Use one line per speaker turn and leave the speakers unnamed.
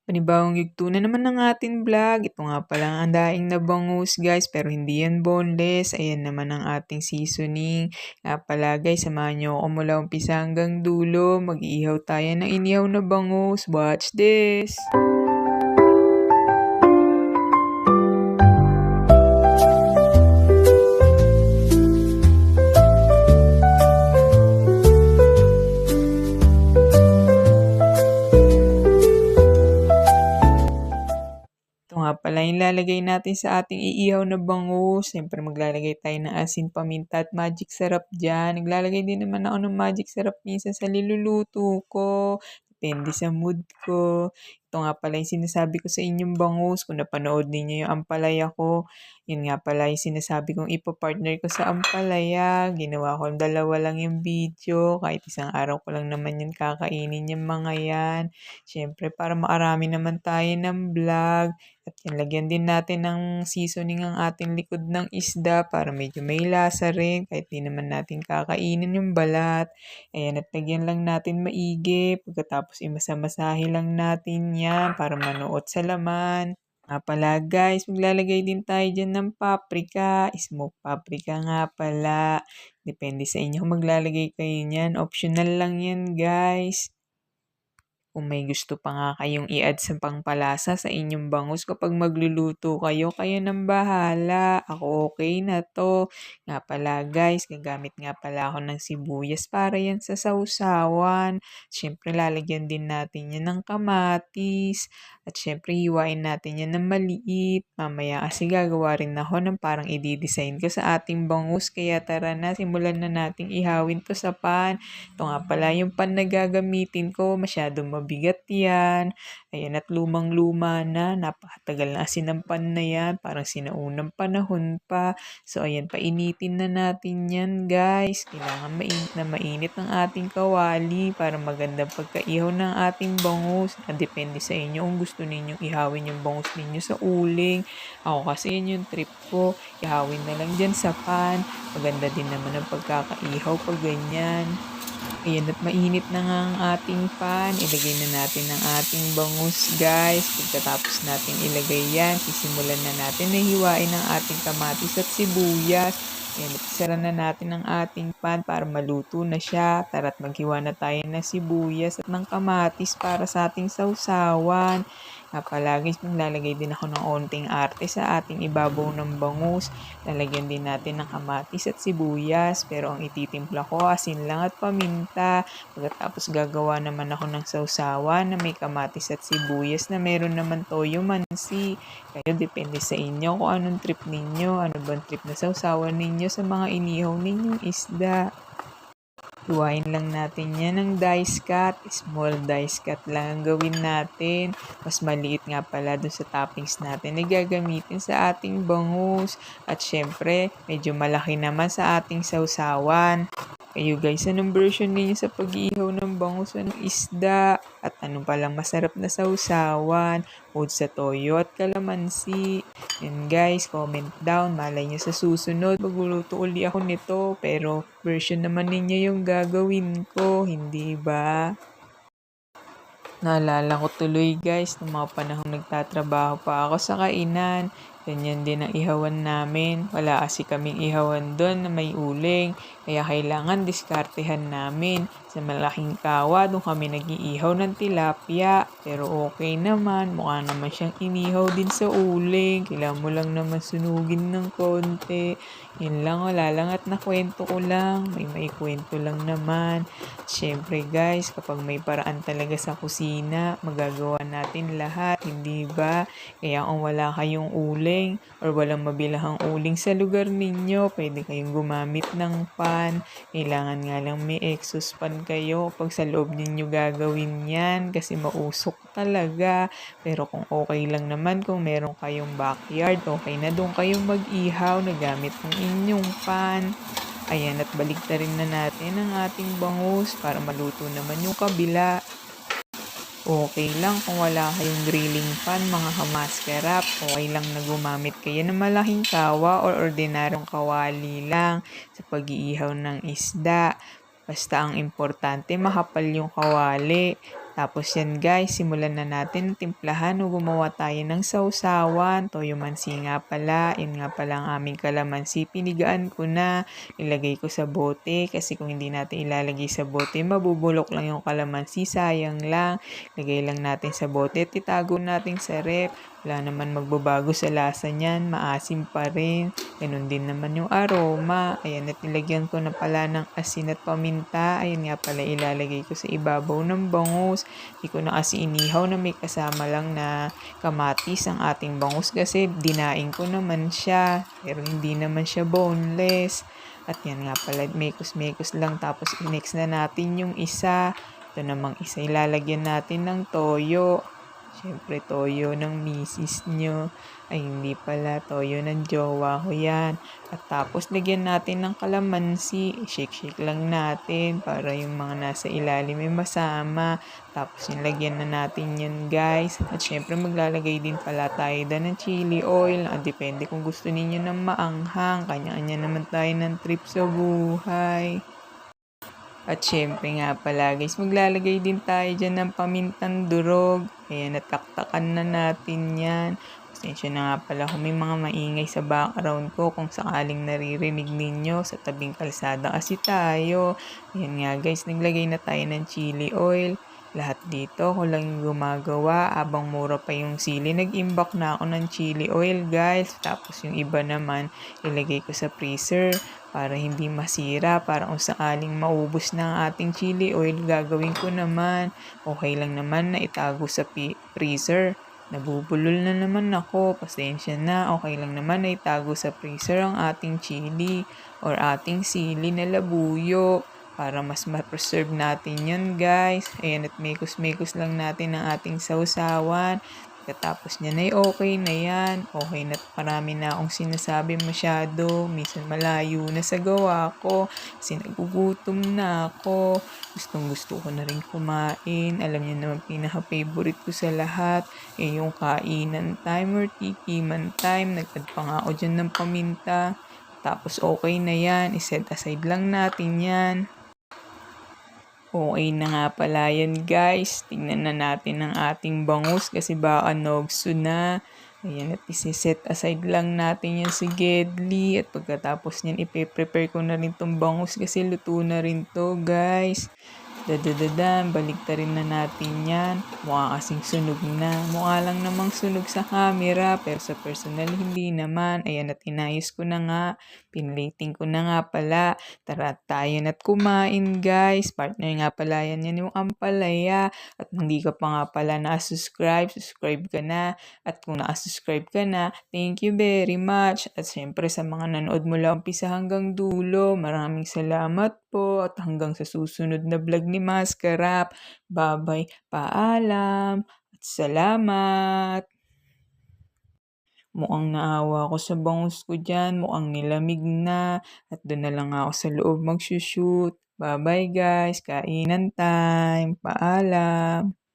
Panibagong yugto na naman ng ating vlog. Ito nga pala ang daing na bangus guys, pero hindi yan boneless. Ayan naman ang ating seasoning. Nga pala guys, samahan nyo ako mula umpisa hanggang dulo. Mag-iihaw tayo ng inihaw na bangus. Watch this! Ito nga pala yung lalagay natin sa ating iihaw na bangus. Siyempre maglalagay tayo ng asin, paminta at magic sarap dyan. Naglalagay din naman ako ng magic sarap minsan sa niluluto ko. Depende sa mood ko. Ito nga pala yung sinasabi ko sa inyong bangus. Kung napanood ninyo yung ampalaya ko, yun nga pala yung sinasabi kong ipapartner ko sa ampalaya. Ginawa ko dalawa lang yung video. Kahit isang araw ko lang naman yun kakainin yung mga yan. Siyempre para makarami naman tayo ng vlog. At yan, lagyan din natin ng seasoning ang ating likod ng isda para medyo may lasa rin kahit di naman natin kakainin yung balat. Ayan, at lagyan lang natin maigi. Pagkatapos imasa-masahe lang natin yan para manuot sa laman. Nga pala guys, maglalagay din tayo dyan ng paprika. Smoked paprika nga pala. Depende sa inyo kung maglalagay kayo niyan. Optional lang yan guys. Kung may gusto pa nga kayong i-add sa pangpalasa sa inyong bangus kapag magluluto kayo, kayo nang bahala. Ako okay na to. Nga pala guys, gagamit nga pala ako ng sibuyas para yan sa sausawan. Siyempre lalagyan din natin yan ng kamatis. At siyempre hiwain natin yan ng maliit. Mamaya kasi gagawa rin ako ng parang i-design ko sa ating bangus. Kaya tara na, simulan na nating ihawin to sa pan. Ito nga pala yung pan na gagamitin ko, masyadong mabigat yan. Ayan, at lumang-luma na, napakatagal na asinampan na yan, parang sinaunang panahon pa. So ayan, painitin na natin yan guys. Kailangan mainit na mainit ang ating kawali para magandang pagkaihaw ng ating bangus. Depende sa inyo kung gusto ninyong ihawin yung bangus ninyo sa uling. Ako kasi yun yung trip ko, ihawin na lang dyan sa pan. Maganda din naman ang pagkakaihaw pag ganyan. Ayan, at mainit na nga ang ating pan. Ilagay na natin ang ating bangus guys. Pagkatapos natin ilagay yan, sisimulan na natin na hiwain ang ating kamatis at sibuyas. Ayan, at isara na natin ang ating pan para maluto na siya. Tara't maghiwa na tayo ng sibuyas at ng kamatis para sa ating sausawan. Palagi maglalagay din ako ng onting arte sa ating ibabaw ng bangus. Lalagyan din natin ng kamatis at sibuyas. Pero ang ititimpla ko, asin lang at paminta. Pagkatapos gagawa naman ako ng sausawan na may kamatis at sibuyas na meron naman toyo mansi. Kayo, depende sa inyo kung anong trip ninyo. Ano bang trip na sausawan ninyo sa mga inihaw ninyong isda. Hiwain lang natin yan ng dice cut. Small dice cut lang ang gawin natin. Mas maliit nga pala dun sa toppings natin na gagamitin sa ating bangus. At syempre, medyo malaki naman sa ating sausawan. Kayo guys, anong version ninyo sa pag-iihaw ng bangus ng isda? At ano palang masarap na sausawan? Food sa toyo at kalamansi. And guys, comment down. Malay nyo sa susunod, magluluto uli ako nito. Pero version naman ninyo yung gagawin ko, hindi ba? Naalala ko tuloy guys, nung mga panahon nagtatrabaho pa ako sa kainan. Ganyan din ang ihawan namin. Wala kasi kaming ihawan doon na may uling. Kaya kailangan diskartehan namin. Sa malaking kawa, doon kami nag-iihaw ng tilapia. Pero okay naman. Mukha naman siyang inihaw din sa uling. Kailangan mo lang naman sunugin ng konti. Yun lang, wala lang at nakwento ko lang. May kwento lang naman. Siyempre guys, kapag may paraan talaga sa kusina, magagawa natin lahat, hindi ba? Kaya kung wala kayong uling or walang mabilahang uling sa lugar ninyo, pwede kayong gumamit ng pan. Kailangan nga lang may exhaust pan kayo pag sa loob ninyo gagawin yan kasi mausok talaga. Pero kung okay lang naman, kung meron kayong backyard, okay na doon kayong mag-ihaw na gamit ng inyong pan. Ayan, at baliktarin na natin ang ating bangus para maluto naman yung kabila. Okay lang kung wala kayong grilling pan, mga kamaskarap. Okay lang na gumamit kayo ng malaking kawa or ordinaryong kawali lang sa pag-iihaw ng isda. Basta ang importante, makapal yung kawali. Tapos yan guys, simulan na natin timplahan o gumawa tayo ng sausawan. Toyo mansi nga pala, yun nga pala ang aming kalamansi. Pinigaan ko na, ilagay ko sa bote kasi kung hindi natin ilalagay sa bote, mabubulok lang yung kalamansi, sayang lang. Lagay lang natin sa bote at itago natin sa rep. Wala naman magbabago sa lasa niyan, maasim pa rin. Ganun din naman yung aroma. Ayan, at nilagyan ko na pala ng asin at paminta. Ayan nga pala ilalagay ko sa ibabaw ng bangus. Hindi ko na kasi inihaw na may kasama lang na kamatis ang ating bangus kasi dinaing ko naman siya. Pero hindi naman siya boneless. At yan nga pala, mekos-mekos lang. Tapos next na natin yung isa. Ito namang isa, ilalagyan natin ng toyo. Siyempre, toyo ng misis nyo. Ay, hindi pala. Toyo ng jowa ko yan. At tapos, lagyan natin ng kalamansi. Shake-shake lang natin para yung mga nasa ilalim ay masama. Tapos, nilagyan na natin yun, guys. At syempre, maglalagay din pala tayo ng chili oil. Depende kung gusto ninyo ng maanghang. Kanya-kanya naman tayo ng trip sa buhay. At syempre nga pala guys, maglalagay din tayo dyan ng pamintang durog. Ayan, nataktakan na natin yan. Pasensya na nga pala kung may mga maingay sa background ko kung sakaling naririnig ninyo sa tabing kalsada kasi tayo. Ayan nga guys, naglagay na tayo ng chili oil. Lahat dito ko lang yung gumagawa habang mura pa yung sili. Nag-imbak na ako ng chili oil guys. Tapos yung iba naman ilagay ko sa freezer para hindi masira, para kung sakaling maubos na ang ating chili oil, gagawin ko naman. Okay lang naman na itago sa freezer. Nabubulol na naman ako, pasensya na. Okay lang naman na itago sa freezer ang ating chili or ating sili na labuyo para mas ma-preserve natin yun guys. Ayan, at mekos-mekos lang natin ang ating sausawan. Pagkatapos niyan ay okay na yan. Okay na, marami na akong sinasabi masyado. Minsan malayo na sa gawa ko. Kasi nagugutom na ako. Gustong gusto ko na rin kumain. Alam niyo naman pinaka-favorite ko sa lahat. Yung kainan time or tikiman time. Nagtad pa nga ako dyan ng paminta. Tapos okay na yan. I-set aside lang natin yan. Okay na nga pala yan guys. Tingnan na natin ang ating bangus kasi baka nogso na. Ayan, at isi-set aside lang natin yan si Gedli. At pagkatapos niyan, ipe-prepare ko na rin tong bangus kasi luto na rin to guys. Dadadadan, baliktarin na natin yan. Mukha kasing sunog na. Mukha lang namang sunog sa camera, pero sa personal hindi naman. Ayan, at inayos ko na nga. Pinlating ko na nga pala. Tara tayo na't kumain guys. Partner nga pala yan yung ampalaya. At hindi ka pa nga pala na-subscribe, subscribe ka na. At kung na-subscribe ka na, thank you very much. At syempre sa mga nanood mula umpisa hanggang dulo, maraming salamat po. At hanggang sa susunod na vlog ni Maskarap. Bye-bye. Paalam. At salamat. Mukhang naawa ako sa bangus ko dyan. Mukhang nilamig na. At doon na lang ako sa loob magsushoot. Bye-bye guys. Kainan time. Paalam.